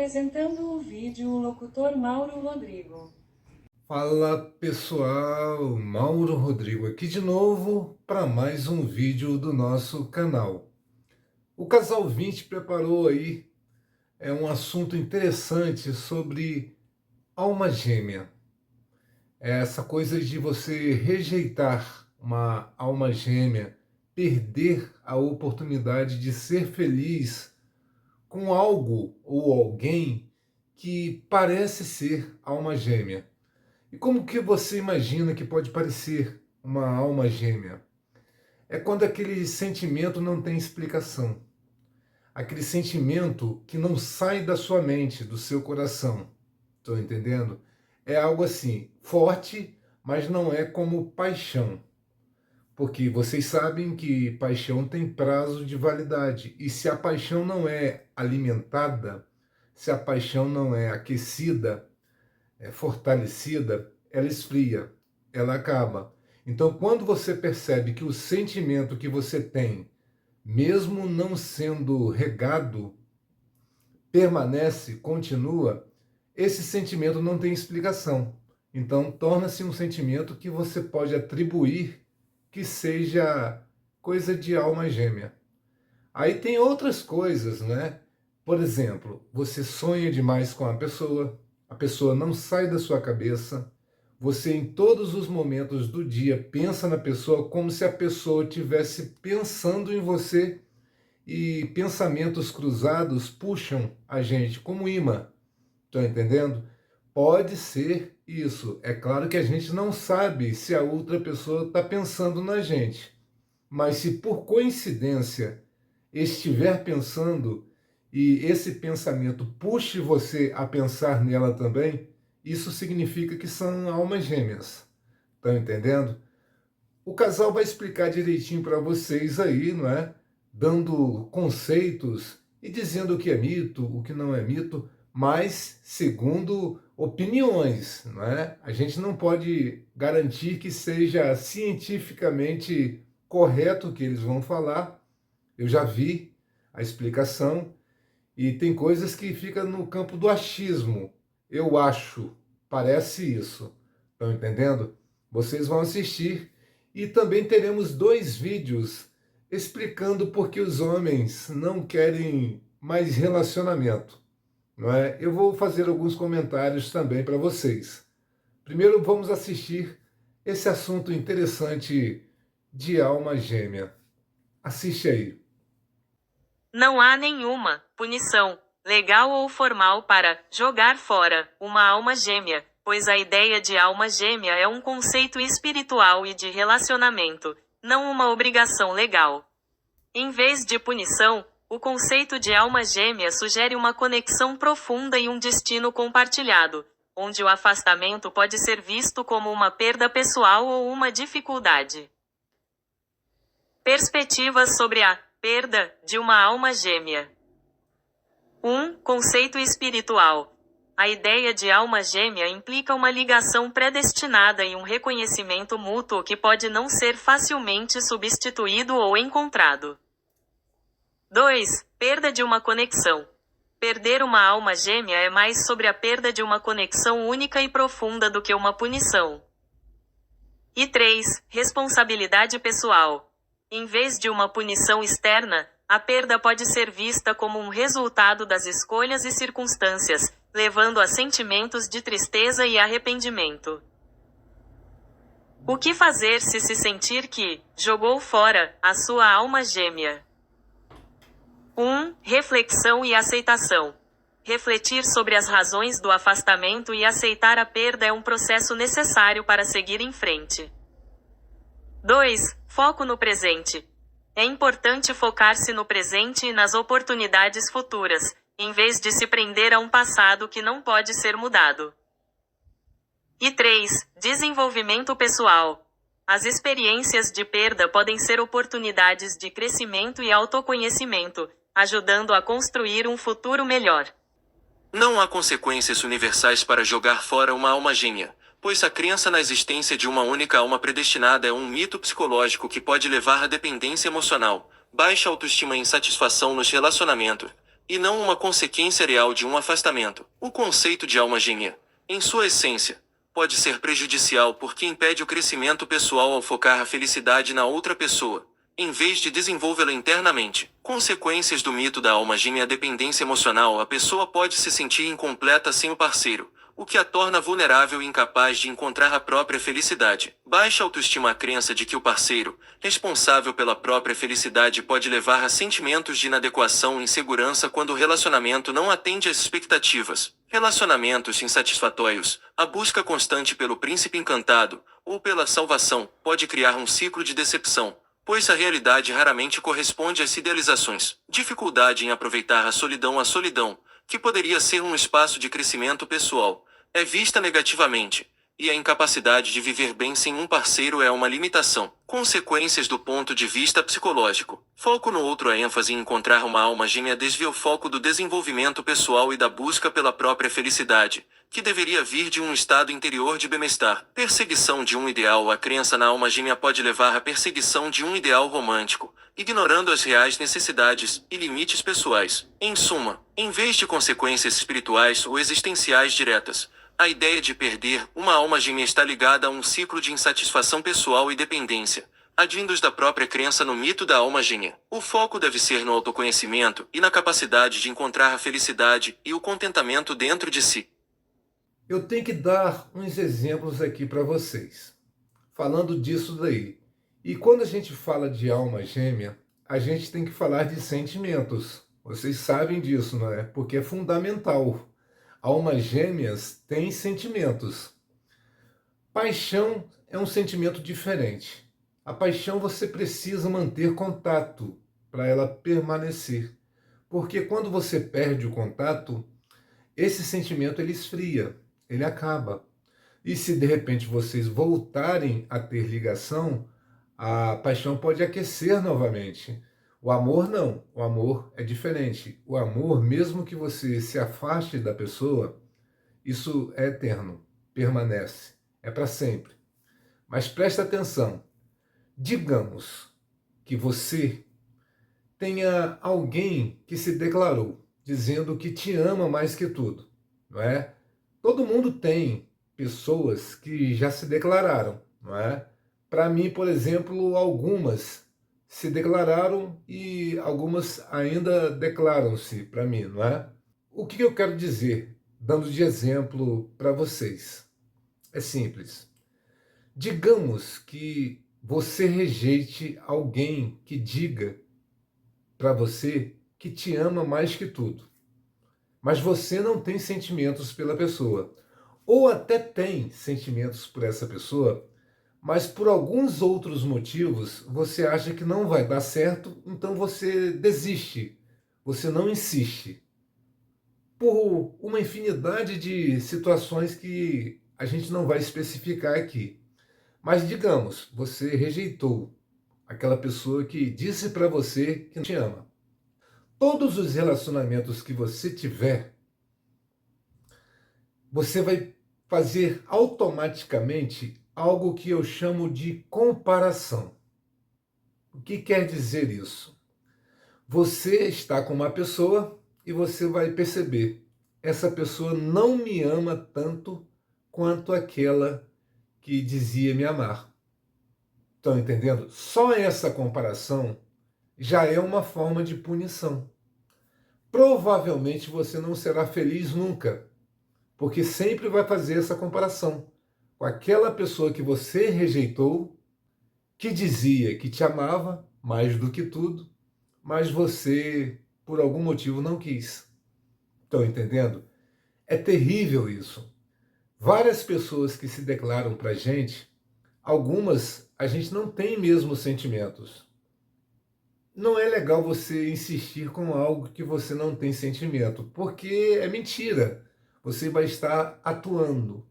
Apresentando o vídeo, o locutor Mauro Rodrigo. Fala pessoal, Mauro Rodrigo aqui de novo para mais um vídeo do nosso canal. O Casal 20 preparou aí um assunto interessante sobre alma gêmea. Essa coisa de você rejeitar uma alma gêmea, perder a oportunidade de ser feliz com algo ou alguém que parece ser alma gêmea. E como que você imagina que pode parecer uma alma gêmea? É quando aquele sentimento não tem explicação. Aquele sentimento que não sai da sua mente, do seu coração. Estão entendendo? É algo assim, forte, mas não é como paixão. Porque vocês sabem que paixão tem prazo de validade. E se a paixão não é alimentada, se a paixão não é aquecida, fortalecida, ela esfria, ela acaba. Então, quando você percebe que o sentimento que você tem, mesmo não sendo regado, permanece, continua, esse sentimento não tem explicação. Então, torna-se um sentimento que você pode atribuir que seja coisa de alma gêmea. Aí tem outras coisas, né? Por exemplo, você sonha demais com a pessoa não sai da sua cabeça, você em todos os momentos do dia pensa na pessoa como se a pessoa estivesse pensando em você e pensamentos cruzados puxam a gente como imã. Estão entendendo? Pode ser isso. É claro que a gente não sabe se a outra pessoa está pensando na gente. Mas se por coincidência estiver pensando e esse pensamento puxe você a pensar nela também, isso significa que são almas gêmeas. Estão entendendo? O casal vai explicar direitinho para vocês aí, não é? Dando conceitos e dizendo o que é mito, o que não é mito, mas segundo opiniões, não é? A gente não pode garantir que seja cientificamente correto o que eles vão falar. Eu já vi a explicação e tem coisas que ficam no campo do achismo. Eu acho, parece isso. Estão entendendo? Vocês vão assistir e também teremos 2 vídeos explicando por que os homens não querem mais relacionamento, não é? Eu vou fazer alguns comentários também para vocês. Primeiro vamos assistir esse assunto interessante de alma gêmea. Assiste aí. Não há nenhuma punição, legal ou formal, para jogar fora uma alma gêmea, pois a ideia de alma gêmea é um conceito espiritual e de relacionamento, não uma obrigação legal. Em vez de punição, o conceito de alma gêmea sugere uma conexão profunda e um destino compartilhado, onde o afastamento pode ser visto como uma perda pessoal ou uma dificuldade. Perspectivas sobre a perda de uma alma gêmea. 1. Conceito espiritual. A ideia de alma gêmea implica uma ligação predestinada e um reconhecimento mútuo que pode não ser facilmente substituído ou encontrado. 2. Perda de uma conexão. Perder uma alma gêmea é mais sobre a perda de uma conexão única e profunda do que uma punição. E 3. Responsabilidade pessoal. Em vez de uma punição externa, a perda pode ser vista como um resultado das escolhas e circunstâncias, levando a sentimentos de tristeza e arrependimento. O que fazer se sentir que jogou fora a sua alma gêmea? 1. Reflexão e aceitação. Refletir sobre as razões do afastamento e aceitar a perda é um processo necessário para seguir em frente. 2. Foco no presente. É importante focar-se no presente e nas oportunidades futuras, em vez de se prender a um passado que não pode ser mudado. E 3. Desenvolvimento pessoal. As experiências de perda podem ser oportunidades de crescimento e autoconhecimento, ajudando a construir um futuro melhor. Não há consequências universais para jogar fora uma alma gêmea, pois a crença na existência de uma única alma predestinada é um mito psicológico que pode levar à dependência emocional, baixa autoestima e insatisfação nos relacionamentos, e não uma consequência real de um afastamento. O conceito de alma gêmea, em sua essência, pode ser prejudicial porque impede o crescimento pessoal ao focar a felicidade na outra pessoa, em vez de desenvolvê-la internamente. Consequências do mito da alma gêmea: a dependência emocional. A pessoa pode se sentir incompleta sem o parceiro, o que a torna vulnerável e incapaz de encontrar a própria felicidade. Baixa autoestima. A crença de que o parceiro, responsável pela própria felicidade, pode levar a sentimentos de inadequação e insegurança quando o relacionamento não atende às expectativas. Relacionamentos insatisfatórios. A busca constante pelo príncipe encantado, ou pela salvação, pode criar um ciclo de decepção, pois a realidade raramente corresponde às idealizações. Dificuldade em aproveitar a solidão. A solidão, que poderia ser um espaço de crescimento pessoal, é vista negativamente, e a incapacidade de viver bem sem um parceiro é uma limitação. Consequências do ponto de vista psicológico. Foco no outro. A ênfase em encontrar uma alma gêmea desvia o foco do desenvolvimento pessoal e da busca pela própria felicidade, que deveria vir de um estado interior de bem-estar. Perseguição de um ideal. A crença na alma gêmea pode levar à perseguição de um ideal romântico, ignorando as reais necessidades e limites pessoais. Em suma, em vez de consequências espirituais ou existenciais diretas, a ideia de perder uma alma gêmea está ligada a um ciclo de insatisfação pessoal e dependência, advindos da própria crença no mito da alma gêmea. O foco deve ser no autoconhecimento e na capacidade de encontrar a felicidade e o contentamento dentro de si. Eu tenho que dar uns exemplos aqui para vocês, falando disso daí. E quando a gente fala de alma gêmea, a gente tem que falar de sentimentos. Vocês sabem disso, não é? Porque é fundamental. Almas gêmeas têm sentimentos. Paixão é um sentimento diferente. A paixão você precisa manter contato para ela permanecer. Porque quando você perde o contato, esse sentimento ele esfria, ele acaba. E se de repente vocês voltarem a ter ligação, a paixão pode aquecer novamente. O amor não, o amor é diferente. O amor, mesmo que você se afaste da pessoa, isso é eterno, permanece, é para sempre. Mas presta atenção, digamos que você tenha alguém que se declarou, dizendo que te ama mais que tudo, não é? Todo mundo tem pessoas que já se declararam, não é? Para mim, por exemplo, algumas se declararam e algumas ainda declaram-se para mim, não é? O que eu quero dizer, dando de exemplo para vocês? É simples. Digamos que você rejeite alguém que diga para você que te ama mais que tudo, mas você não tem sentimentos pela pessoa, ou até tem sentimentos por essa pessoa, mas por alguns outros motivos você acha que não vai dar certo, então você desiste, você não insiste. Por uma infinidade de situações que a gente não vai especificar aqui. Mas digamos, você rejeitou aquela pessoa que disse para você que te ama. Todos os relacionamentos que você tiver, você vai fazer automaticamente algo que eu chamo de comparação. O que quer dizer isso? Você está com uma pessoa e você vai perceber, essa pessoa não me ama tanto quanto aquela que dizia me amar. Estão entendendo? Só essa comparação já é uma forma de punição. Provavelmente você não será feliz nunca, porque sempre vai fazer essa comparação com aquela pessoa que você rejeitou, que dizia que te amava mais do que tudo, mas você, por algum motivo, não quis. Estão entendendo? É terrível isso. Várias pessoas que se declaram para a gente, algumas a gente não tem mesmo sentimentos. Não é legal você insistir com algo que você não tem sentimento, porque é mentira. Você vai estar atuando.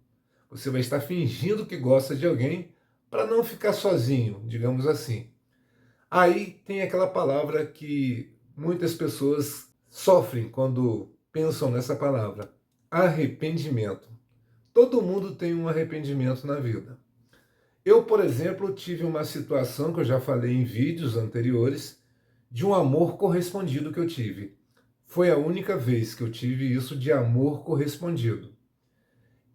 Você vai estar fingindo que gosta de alguém para não ficar sozinho, digamos assim. Aí tem aquela palavra que muitas pessoas sofrem quando pensam nessa palavra: arrependimento. Todo mundo tem um arrependimento na vida. Eu, por exemplo, tive uma situação que eu já falei em vídeos anteriores, de um amor correspondido que eu tive. Foi a única vez que eu tive isso de amor correspondido.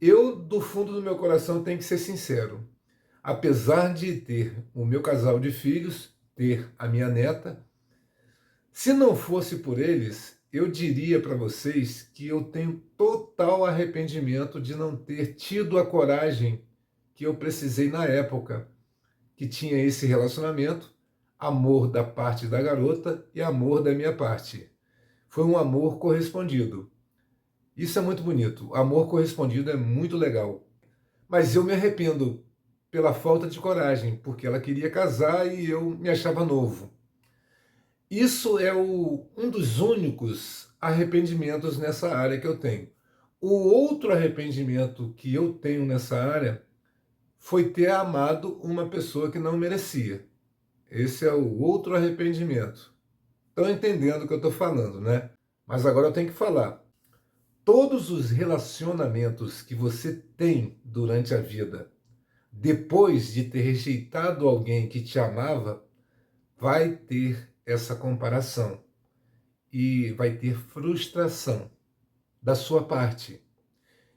Eu, do fundo do meu coração, tenho que ser sincero. Apesar de ter o meu casal de filhos, ter a minha neta, se não fosse por eles, eu diria para vocês que eu tenho total arrependimento de não ter tido a coragem que eu precisei na época que tinha esse relacionamento, amor da parte da garota e amor da minha parte. Foi um amor correspondido. Isso é muito bonito. Amor correspondido é muito legal. Mas eu me arrependo pela falta de coragem, porque ela queria casar e eu me achava novo. Isso é um dos únicos arrependimentos nessa área que eu tenho. O outro arrependimento que eu tenho nessa área foi ter amado uma pessoa que não merecia. Esse é o outro arrependimento. Estão entendendo o que eu estou falando, né? Mas agora eu tenho que falar. Todos os relacionamentos que você tem durante a vida, depois de ter rejeitado alguém que te amava, vai ter essa comparação e vai ter frustração da sua parte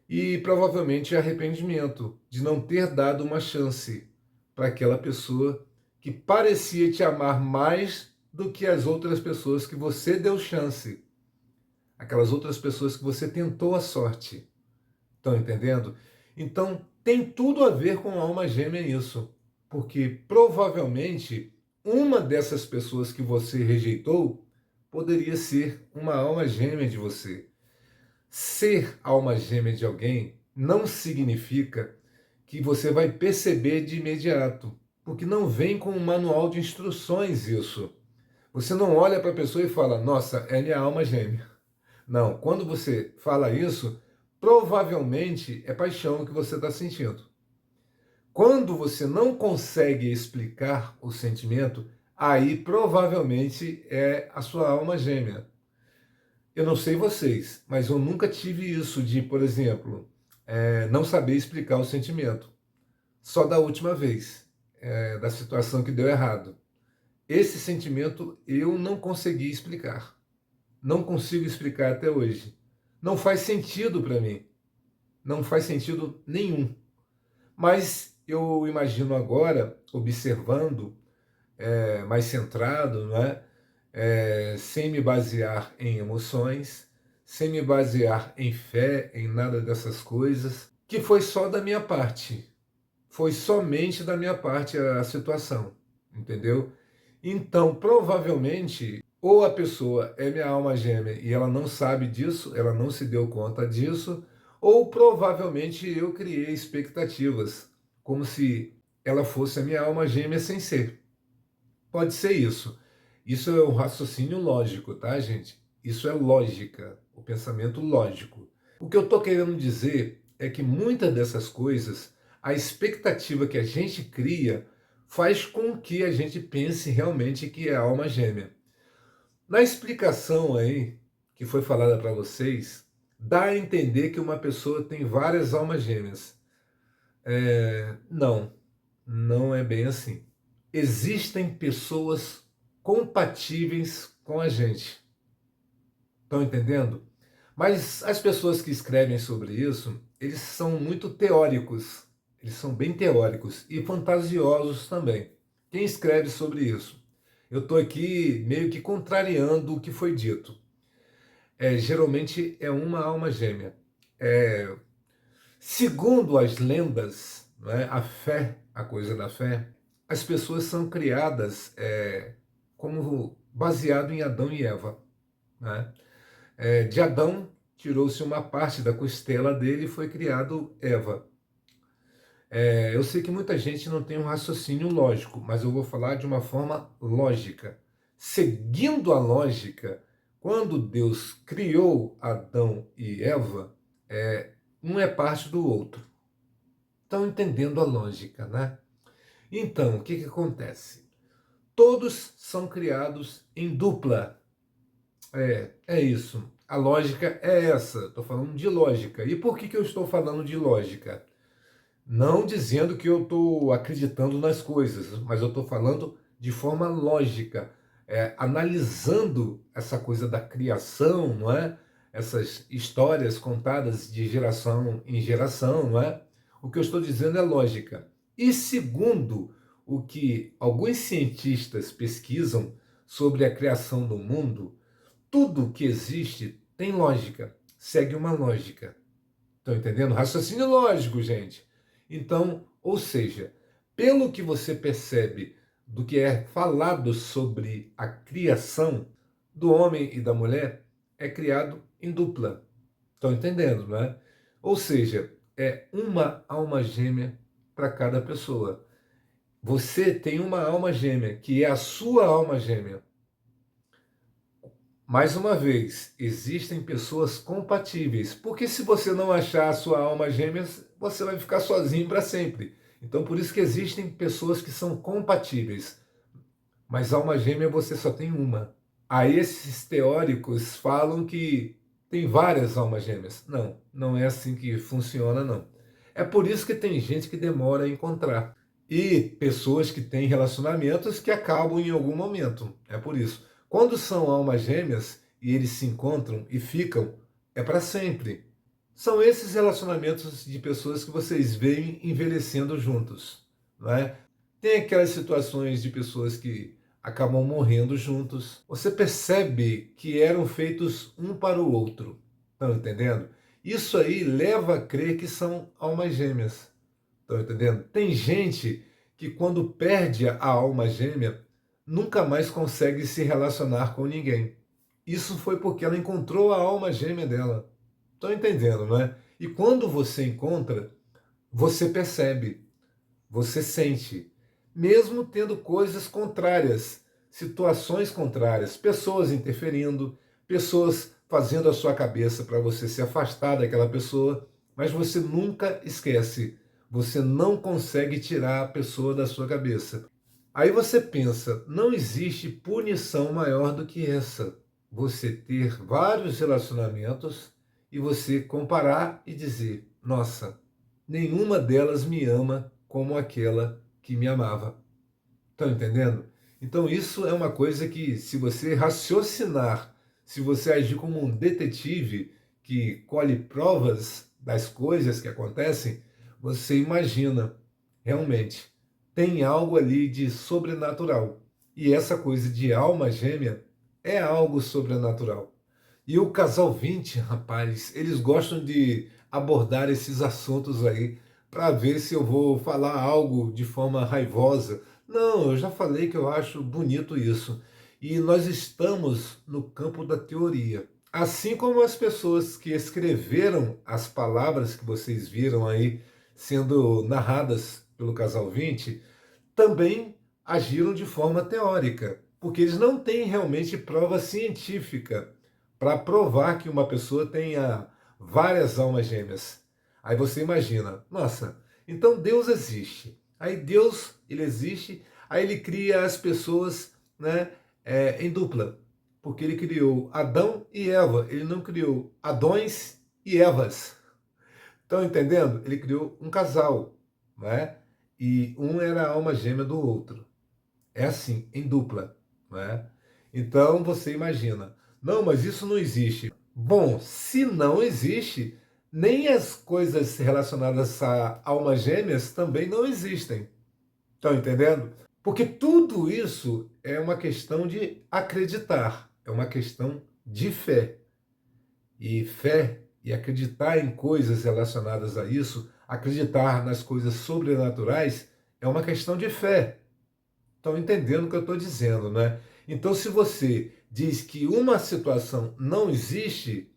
e provavelmente arrependimento de não ter dado uma chance para aquela pessoa que parecia te amar mais do que as outras pessoas que você deu chance, aquelas outras pessoas que você tentou a sorte. Estão entendendo? Então tem tudo a ver com alma gêmea isso, porque provavelmente uma dessas pessoas que você rejeitou poderia ser uma alma gêmea de você. Ser alma gêmea de alguém não significa que você vai perceber de imediato, porque não vem com um manual de instruções isso. Você não olha para a pessoa e fala, nossa, é minha alma gêmea. Não, quando você fala isso, provavelmente é paixão que você está sentindo. Quando você não consegue explicar o sentimento, aí provavelmente é a sua alma gêmea. Eu não sei vocês, mas eu nunca tive isso de, por exemplo, não saber explicar o sentimento. Só da última vez, da situação que deu errado. Esse sentimento eu não consegui explicar. Não consigo explicar até hoje. Não faz sentido para mim. Não faz sentido nenhum. Mas eu imagino agora, observando, mais centrado, não é? Sem me basear em emoções, sem me basear em fé, em nada dessas coisas, que foi só da minha parte. Foi somente da minha parte a situação, entendeu? Então, provavelmente, ou a pessoa é minha alma gêmea e ela não sabe disso, ela não se deu conta disso, ou provavelmente eu criei expectativas, como se ela fosse a minha alma gêmea sem ser. Pode ser isso. Isso é um raciocínio lógico, tá, gente? Isso é lógica, o pensamento lógico. O que eu estou querendo dizer é que muitas dessas coisas, a expectativa que a gente cria faz com que a gente pense realmente que é alma gêmea. Na explicação aí, que foi falada para vocês, dá a entender que uma pessoa tem várias almas gêmeas. Não é bem assim. Existem pessoas compatíveis com a gente. Estão entendendo? Mas as pessoas que escrevem sobre isso, eles são muito teóricos. Eles são bem teóricos e fantasiosos também. Quem escreve sobre isso? Eu estou aqui meio que contrariando o que foi dito. Geralmente é uma alma gêmea. Segundo as lendas, né, a fé, a coisa da fé, as pessoas são criadas como baseado em Adão e Eva. Né? De Adão tirou-se uma parte da costela dele e foi criado Eva. Eu sei que muita gente não tem um raciocínio lógico, mas eu vou falar de uma forma lógica. Seguindo a lógica, quando Deus criou Adão e Eva, um é parte do outro. Estão entendendo a lógica, né? Então, o que acontece? Todos são criados em dupla. É isso. A lógica é essa. Estou falando de lógica. E por que eu estou falando de lógica? Não dizendo que eu estou acreditando nas coisas, mas eu estou falando de forma lógica. analisando essa coisa da criação, não é? Essas histórias contadas de geração em geração, não é? O que eu estou dizendo é lógica. E segundo o que alguns cientistas pesquisam sobre a criação do mundo, tudo que existe tem lógica, segue uma lógica. Estão entendendo? Raciocínio lógico, gente. Então, ou seja, pelo que você percebe do que é falado sobre a criação do homem e da mulher, é criado em dupla. Estão entendendo, não é? Ou seja, é uma alma gêmea para cada pessoa. Você tem uma alma gêmea, que é a sua alma gêmea. Mais uma vez, existem pessoas compatíveis, porque se você não achar a sua alma gêmea, você vai ficar sozinho para sempre. Então, por isso que existem pessoas que são compatíveis, mas alma gêmea você só tem uma. Aí esses teóricos falam que tem várias almas gêmeas. Não, não é assim que funciona, não. É por isso que tem gente que demora a encontrar. E pessoas que têm relacionamentos que acabam em algum momento. É por isso. Quando são almas gêmeas e eles se encontram e ficam, é para sempre. São esses relacionamentos de pessoas que vocês veem envelhecendo juntos, não é? Tem aquelas situações de pessoas que acabam morrendo juntos. Você percebe que eram feitos um para o outro. Estão entendendo? Isso aí leva a crer que são almas gêmeas. Estão entendendo? Tem gente que quando perde a alma gêmea, nunca mais consegue se relacionar com ninguém. Isso foi porque ela encontrou a alma gêmea dela. Estão entendendo, não é? E quando você encontra, você percebe, você sente, mesmo tendo coisas contrárias, situações contrárias, pessoas interferindo, pessoas fazendo a sua cabeça para você se afastar daquela pessoa, mas você nunca esquece, você não consegue tirar a pessoa da sua cabeça. Aí você pensa, não existe punição maior do que essa. Você ter vários relacionamentos e você comparar e dizer, nossa, nenhuma delas me ama como aquela que me amava. Estão entendendo? Então isso é uma coisa que, se você raciocinar, se você agir como um detetive que colhe provas das coisas que acontecem, você imagina, realmente, tem algo ali de sobrenatural. E essa coisa de alma gêmea é algo sobrenatural. E o Casal 20, rapaz, eles gostam de abordar esses assuntos aí para ver se eu vou falar algo de forma raivosa. Não, eu já falei que eu acho bonito isso. E nós estamos no campo da teoria. Assim como as pessoas que escreveram as palavras que vocês viram aí sendo narradas pelo Casal 20, também agiram de forma teórica, porque eles não têm realmente prova científica para provar que uma pessoa tenha várias almas gêmeas. Aí você imagina, nossa, então Deus existe. Aí Deus, ele existe, aí ele cria as pessoas, né, em dupla, porque ele criou Adão e Eva, ele não criou Adões e Evas. Estão entendendo? Ele criou um casal, não é? E um era a alma gêmea do outro. É assim, em dupla, não é? Então você imagina, não, mas isso não existe. Bom, se não existe, nem as coisas relacionadas a almas gêmeas também não existem. Estão entendendo? Porque tudo isso é uma questão de acreditar, é uma questão de fé. E fé e acreditar em coisas relacionadas a isso, acreditar nas coisas sobrenaturais, é uma questão de fé. Estão entendendo o que eu estou dizendo, né? Então, se você diz que uma situação não existe,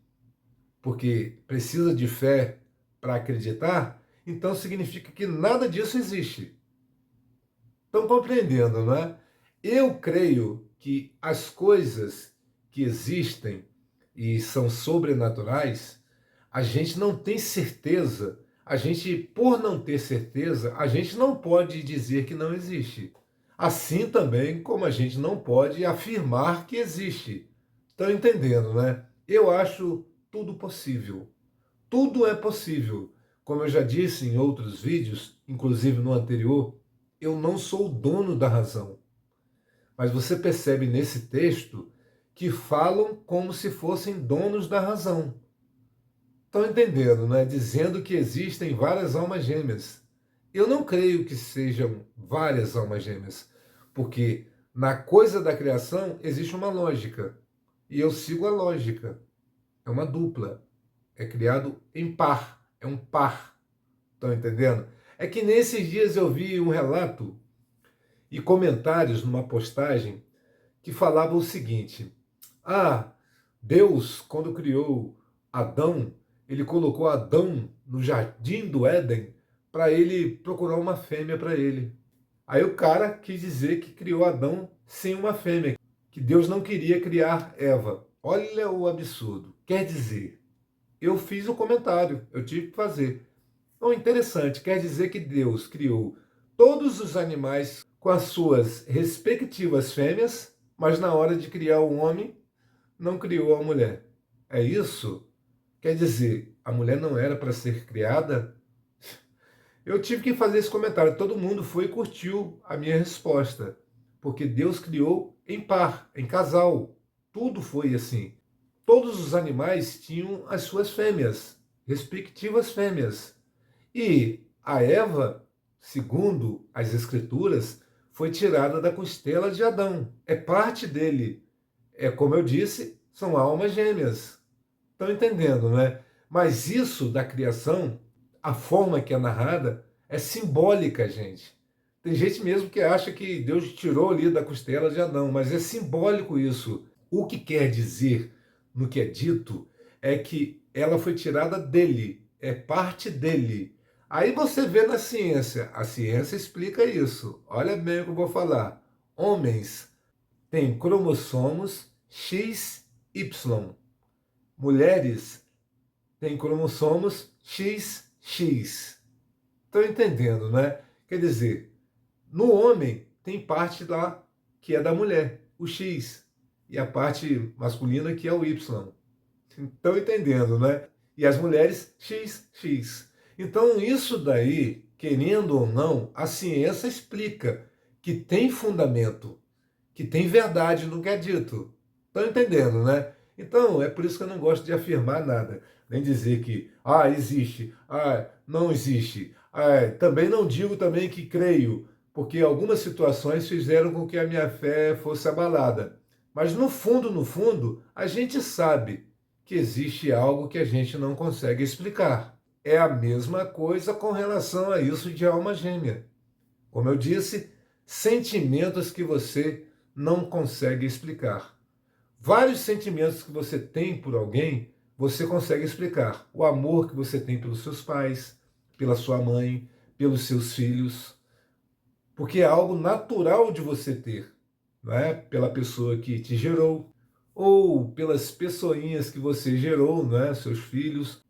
porque precisa de fé para acreditar, então significa que nada disso existe. Estão compreendendo, não é? Eu creio que as coisas que existem e são sobrenaturais, a gente não tem certeza. A gente, por não ter certeza, a gente não pode dizer que não existe. Assim também como a gente não pode afirmar que existe. Estão entendendo, né? Eu acho tudo possível. Tudo é possível. Como eu já disse em outros vídeos, inclusive no anterior, eu não sou o dono da razão. Mas você percebe nesse texto que falam como se fossem donos da razão. Estão entendendo, né? Dizendo que existem várias almas gêmeas. Eu não creio que sejam várias almas gêmeas, porque na coisa da criação existe uma lógica, e eu sigo a lógica. É uma dupla, é criado em par, é um par. Estão entendendo? É que nesses dias eu vi um relato e comentários numa postagem que falava o seguinte: ah, Deus, quando criou Adão, ele colocou Adão no jardim do Éden para ele procurar uma fêmea para ele. Aí o cara quis dizer que criou Adão sem uma fêmea, que Deus não queria criar Eva. Olha o absurdo. Quer dizer, eu fiz o comentário, eu tive que fazer. Então, interessante, quer dizer que Deus criou todos os animais com as suas respectivas fêmeas, mas na hora de criar o homem, não criou a mulher. É isso? Quer dizer, a mulher não era para ser criada? Eu tive que fazer esse comentário. Todo mundo foi e curtiu a minha resposta. Porque Deus criou em par, em casal. Tudo foi assim. Todos os animais tinham as suas fêmeas, respectivas fêmeas. E a Eva, segundo as Escrituras, foi tirada da costela de Adão. É parte dele. É como eu disse, são almas gêmeas. Estão entendendo, né? Mas isso da criação, a forma que é narrada, é simbólica, gente. Tem gente mesmo que acha que Deus tirou ali da costela de Adão, mas é simbólico isso. O que quer dizer no que é dito é que ela foi tirada dele, é parte dele. Aí você vê na ciência, a ciência explica isso. Olha bem o que eu vou falar. Homens têm cromossomos XY. Mulheres têm cromossomos XX. Estão entendendo, né? Quer dizer, no homem tem parte lá que é da mulher, o X, e a parte masculina que é o Y. Estão entendendo, né? E as mulheres, XX. Então, isso daí, querendo ou não, a ciência explica que tem fundamento, que tem verdade no que é dito. Estão entendendo, né? Então, é por isso que eu não gosto de afirmar nada, nem dizer que, existe, não existe. Também não digo também que creio, porque algumas situações fizeram com que a minha fé fosse abalada. Mas no fundo, a gente sabe que existe algo que a gente não consegue explicar. É a mesma coisa com relação a isso de alma gêmea. Como eu disse, sentimentos que você não consegue explicar. Vários sentimentos que você tem por alguém, você consegue explicar. O amor que você tem pelos seus pais, pela sua mãe, pelos seus filhos, porque é algo natural de você ter, não é? Pela pessoa que te gerou, ou pelas pessoinhas que você gerou, não é? Seus filhos.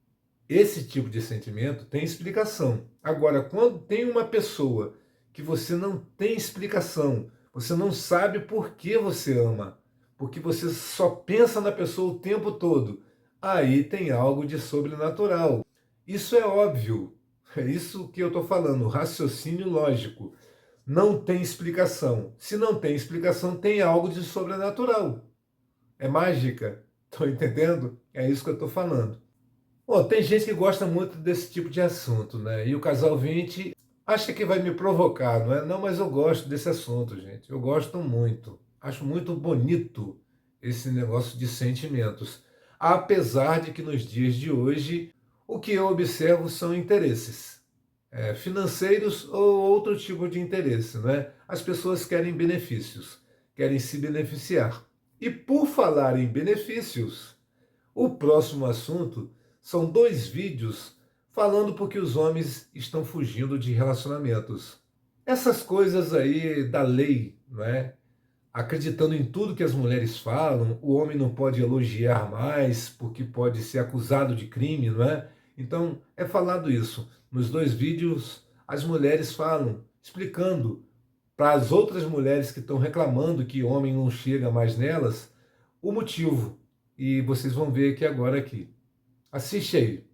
Esse tipo de sentimento tem explicação. Agora, quando tem uma pessoa que você não tem explicação, você não sabe por que você ama, porque você só pensa na pessoa o tempo todo, aí tem algo de sobrenatural. Isso é óbvio, é isso que eu estou falando, raciocínio lógico. Não tem explicação. Se não tem explicação, tem algo de sobrenatural. É mágica. Estão entendendo? É isso que eu estou falando. Tem gente que gosta muito desse tipo de assunto, né? E o Casal 20 acha que vai me provocar, não é? Não, mas eu gosto desse assunto, gente. Eu gosto muito. Acho muito bonito esse negócio de sentimentos. Apesar de que nos dias de hoje, o que eu observo são interesses financeiros ou outro tipo de interesse, né? As pessoas querem benefícios, querem se beneficiar. E por falar em benefícios, o próximo assunto são 2 vídeos falando porque os homens estão fugindo de relacionamentos. Essas coisas aí da lei, não é? Acreditando em tudo que as mulheres falam, o homem não pode elogiar mais porque pode ser acusado de crime, não é? Então, é falado isso. Nos 2 vídeos, as mulheres falam, explicando para as outras mulheres que estão reclamando que o homem não chega mais nelas, o motivo. E vocês vão ver aqui agora aqui. Assiste aí.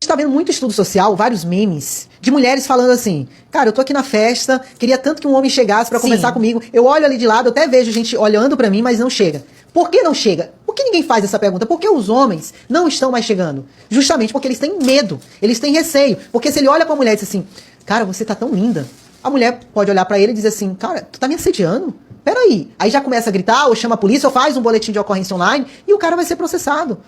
Tá vendo muito estudo social, vários memes de mulheres falando assim: cara, eu tô aqui na festa, queria tanto que um homem chegasse pra conversar comigo. Eu olho ali de lado, eu até vejo gente olhando pra mim, mas não chega. Por que não chega? Por que ninguém faz essa pergunta? Por que os homens não estão mais chegando? Justamente porque eles têm medo, eles têm receio. Porque se ele olha pra mulher e diz assim: cara, você tá tão linda, a mulher pode olhar pra ele e dizer assim: cara, tu tá me assediando? Peraí. Aí já começa a gritar, ou chama a polícia, ou faz um boletim de ocorrência online, e o cara vai ser processado.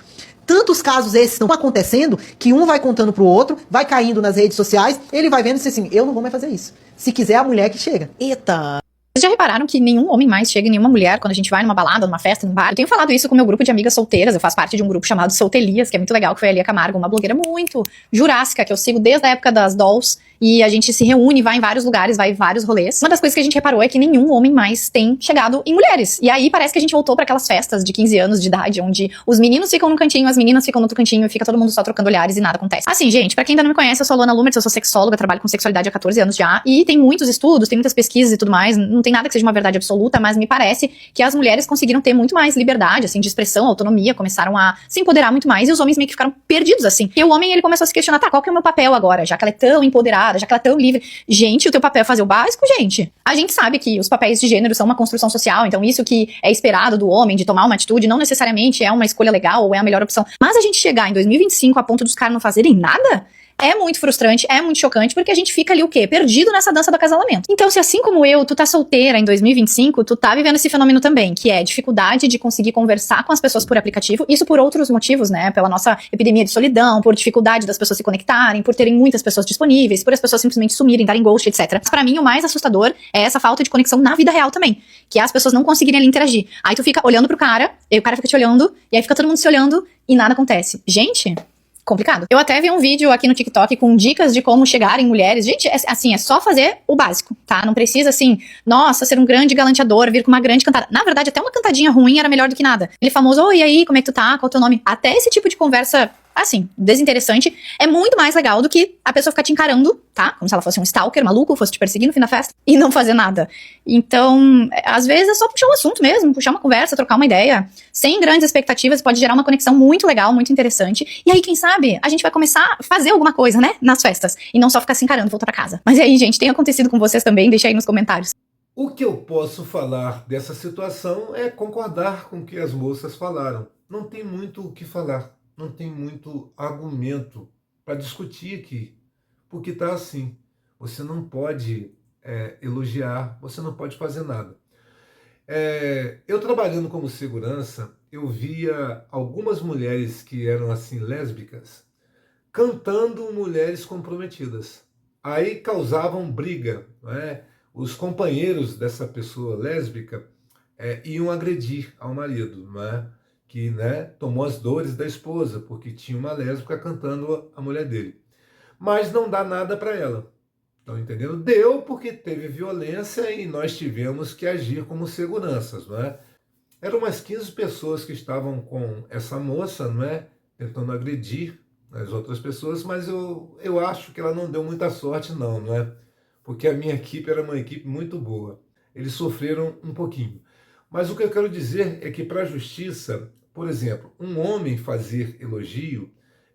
Tantos casos esses estão acontecendo que um vai contando pro outro, vai caindo nas redes sociais, ele vai vendo e diz assim: eu não vou mais fazer isso. Se quiser, a mulher que chega. Eita! Vocês já repararam que nenhum homem mais chega em nenhuma mulher quando a gente vai numa balada, numa festa, num bar? Eu tenho falado isso com o meu grupo de amigas solteiras. Eu faço parte de um grupo chamado Soltelias, que é muito legal, que foi a Lia Camargo, uma blogueira muito jurássica, que eu sigo desde a época das dolls. E a gente se reúne, vai em vários lugares, vai em vários rolês. Uma das coisas que a gente reparou é que nenhum homem mais tem chegado em mulheres. E aí parece que a gente voltou pra aquelas festas de 15 anos de idade, onde os meninos ficam num cantinho, as meninas ficam no outro cantinho, e fica todo mundo só trocando olhares e nada acontece. Assim, gente, pra quem ainda não me conhece, eu sou Luana Lumertz, eu sou sexóloga, trabalho com sexualidade há 14 anos já. E tem muitos estudos, tem muitas pesquisas e tudo mais. Não tem nada que seja uma verdade absoluta, mas me parece que as mulheres conseguiram ter muito mais liberdade, assim, de expressão, autonomia, começaram a se empoderar muito mais, e os homens meio que ficaram perdidos, assim. E o homem, ele começou a se questionar: tá, qual que é o meu papel agora? Já que ela é tão empoderada, já que ela é tão livre. Gente, o teu papel é fazer o básico, gente. A gente sabe que os papéis de gênero são uma construção social, então isso que é esperado do homem, de tomar uma atitude, não necessariamente é uma escolha legal ou é a melhor opção. Mas a gente chegar em 2025 a ponto dos caras não fazerem nada, é muito frustrante, é muito chocante, porque a gente fica ali o quê? Perdido nessa dança do acasalamento. Então, se assim como eu, tu tá solteira em 2025, tu tá vivendo esse fenômeno também, que é dificuldade de conseguir conversar com as pessoas por aplicativo, isso por outros motivos, né? Pela nossa epidemia de solidão, por dificuldade das pessoas se conectarem, por terem muitas pessoas disponíveis, por as pessoas simplesmente sumirem, darem ghost, etc. Mas pra mim, o mais assustador é essa falta de conexão na vida real também, que é as pessoas não conseguirem ali interagir. Aí tu fica olhando pro cara, e o cara fica te olhando, e aí fica todo mundo se olhando, e nada acontece. Gente, complicado. Eu até vi um vídeo aqui no TikTok com dicas de como chegar em mulheres. Gente, assim, é só fazer o básico, tá? Não precisa, assim, nossa, ser um grande galanteador, vir com uma grande cantada. Na verdade, até uma cantadinha ruim era melhor do que nada. Ele famoso: oi, e aí, como é que tu tá? Qual é o teu nome? Até esse tipo de conversa, assim, desinteressante, é muito mais legal do que a pessoa ficar te encarando, tá? Como se ela fosse um stalker maluco, fosse te perseguir no fim da festa e não fazer nada. Então, às vezes é só puxar um assunto mesmo, puxar uma conversa, trocar uma ideia, sem grandes expectativas, pode gerar uma conexão muito legal, muito interessante. E aí, quem sabe, a gente vai começar a fazer alguma coisa, né, nas festas, e não só ficar se encarando e voltar pra casa. Mas e aí, gente, tem acontecido com vocês também? Deixa aí nos comentários. O que eu posso falar dessa situação é concordar com o que as moças falaram. Não tem muito o que falar. Não tem muito argumento para discutir aqui, porque está assim. Você não pode elogiar, você não pode fazer nada. Eu trabalhando como segurança, eu via algumas mulheres que eram assim lésbicas cantando mulheres comprometidas. Aí causavam briga, não é? Os companheiros dessa pessoa lésbica iam agredir ao marido, não é? Que, né, tomou as dores da esposa, porque tinha uma lésbica cantando a mulher dele. Mas não dá nada para ela. Estão entendendo? Deu porque teve violência e nós tivemos que agir como seguranças, não é? Eram umas 15 pessoas que estavam com essa moça, não é? Tentando agredir as outras pessoas, mas eu acho que ela não deu muita sorte não é? Porque a minha equipe era uma equipe muito boa. Eles sofreram um pouquinho. Mas o que eu quero dizer é que para a justiça, por exemplo, um homem fazer elogio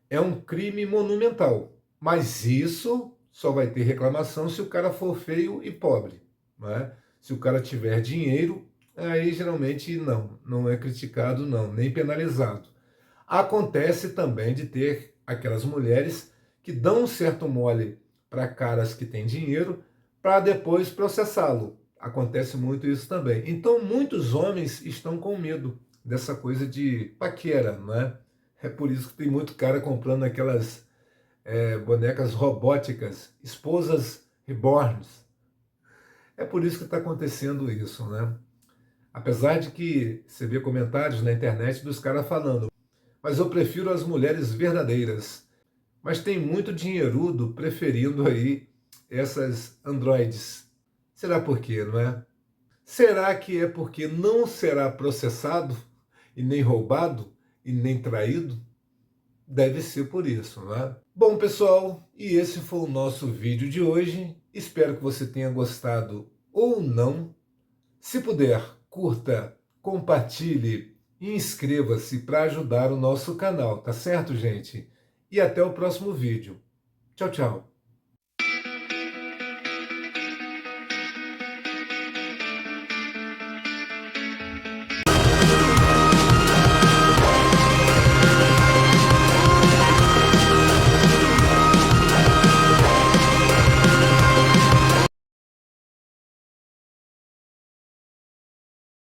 é um crime monumental. Mas isso só vai ter reclamação se o cara for feio e pobre, não é? Se o cara tiver dinheiro, aí geralmente não é criticado não, nem penalizado. Acontece também de ter aquelas mulheres que dão um certo mole para caras que têm dinheiro para depois processá-lo. Acontece muito isso também. Então muitos homens estão com medo dessa coisa de paquera, não é? É por isso que tem muito cara comprando aquelas bonecas robóticas, esposas reborns. É por isso que está acontecendo isso, né? Apesar de que você vê comentários na internet dos caras falando: mas eu prefiro as mulheres verdadeiras. Mas tem muito dinheirudo preferindo aí essas androides. Será por quê, não é? Será que é porque não será processado e nem roubado e nem traído? Deve ser por isso, não é? Bom, pessoal, e esse foi o nosso vídeo de hoje. Espero que você tenha gostado ou não. Se puder, curta, compartilhe e inscreva-se para ajudar o nosso canal, tá certo, gente? e até o próximo vídeo. Tchau, tchau.